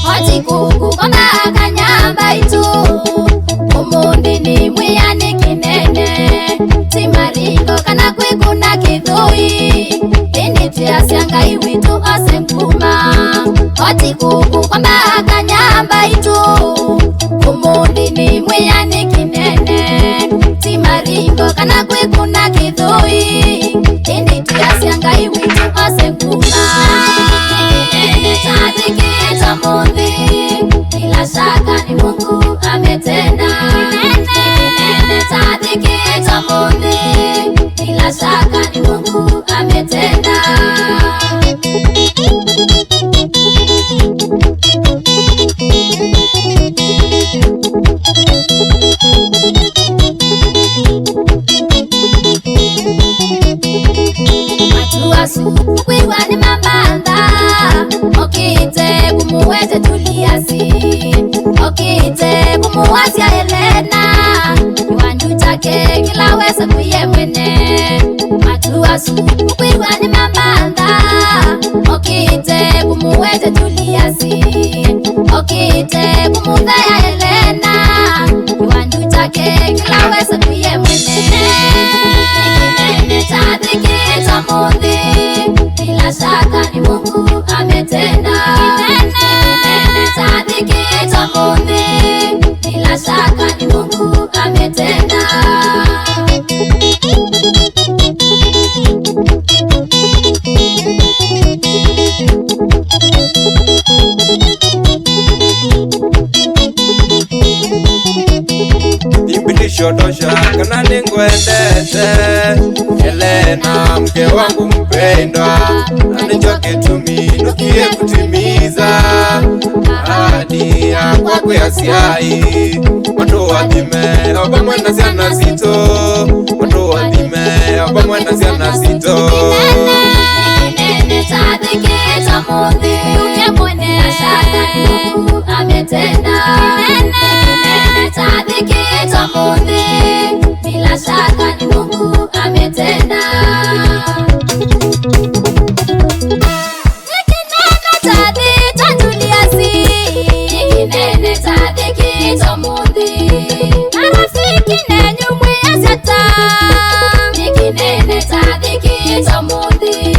Hoti kuku koma kanyamba itu umundi ni mwiyani kinene timaringo kana kwikuna kidhui inditi asyanga iwitu asenkuma. Hoti kuku koma kanyamba itu umundi ni mwiyani kinene timaringo kana kwikuna kidhui inditi asyanga iwitu asenkuma. Tadikita mundi, bila shaka ni Mungu ametenda. Tadikita mundi, bila shaka ni Mungu ametenda. Matuasu kwiwa ni mambanda, okite kumuweze tuliasi, okite kumuwasia Helena, kiwanju chake kila weza kuyemwene. Matuasu kwiwa ni mambanda, okite kumuweze tuliasi, okite kumuvea Helena, kiwanju chake kila weza kuyemwene. Tadikita mundi, bila shaka ni Mungu ametenda. Tadikita mundi, bila shaka ni Mungu ametenda. Shotosha kana ningwendete Helena mke wangu mpendwa, anichoke tuminukie kutimiza ahadi ya kwako ya siai. Watu wadime oba mwenda siana zito, watu wadime oba mwenda siana zito. Tadikita mundi, ukemwene ashaka ni Mungu ametenda. Tadikita mundi, bila shaka ni Mungu ametenda. Nikinene tadita tuliasi, nikinene tadikita mundi, marafiki nenyu mwiyasata. Nikinene tadikita mundi,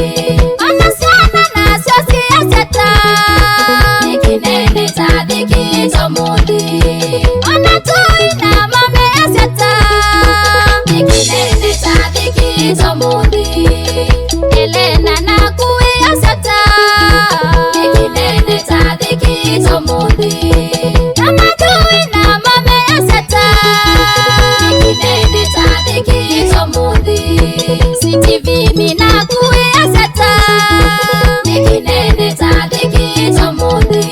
anasiana na siyasi yasata. Nikinene tadikita mundi, anatoi na mame yasata. Nikinene tadikita mundi, Helena na kuwe yasata. Nikinene tadikita mundi, anatoi na mame yasata. Nikinene tadikita mundi, CTV mina kuwe yasata. Nikinene tadikita mundi,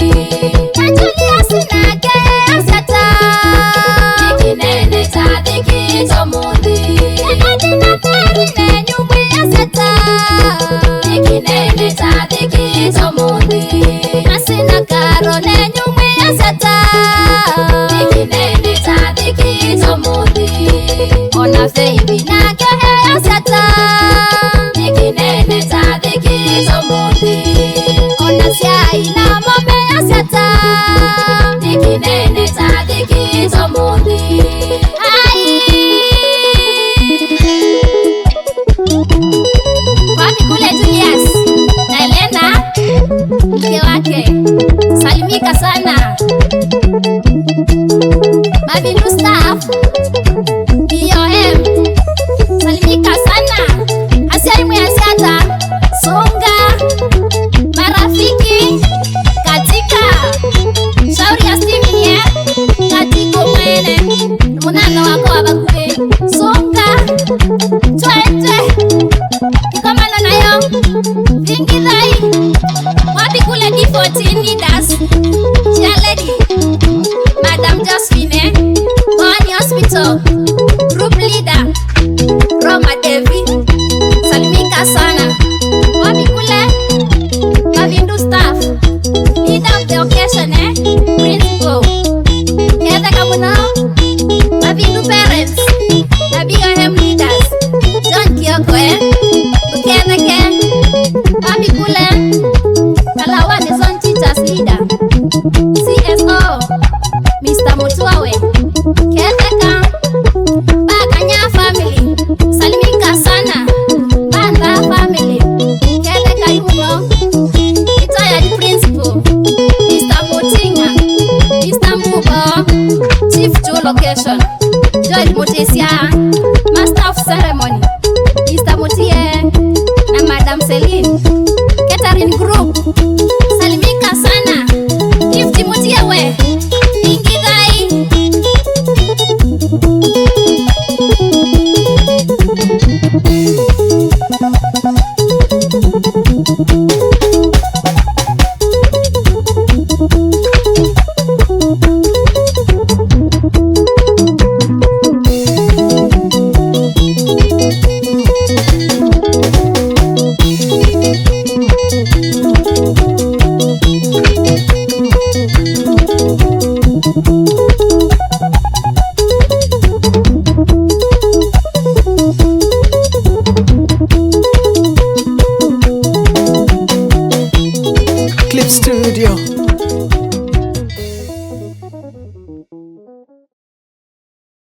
Julius na ke yasata. Nikinene tadikita mundi, Adina Mary nenyu mwiyasata. Nikinene tadikita mundi, Asina Karo nenyu mwiyasata. Nikinene tadikita mundi, Ona Feibi na ke yasata. Nikinene tadikita mundi, Ona Siai na mame yasata. Nikinene tadikita mundi. Wapi kule Julius na Helena mke wake, salimika sana. Mavindu staff BOM, salimika sana. Asiaimu ya siata songa marafiki katika shauri ya Stevie katika mwene munano wako wabakube songa twende ikamano nayo vingidhai. Wapi kule D14 leaders, Chia Lady, Madam Josephine, Boni Hospital, Group Leader Roma Devi, salimika sana. Wapi kule Mavindu staff, Leader of the occasion, Principal location, Joel Mutisia, Master of Ceremony, Mr. Mutie, na Madam Celine, Catering Group, salimika sana, Gift Mutie we, Ingidai. Clip Studio.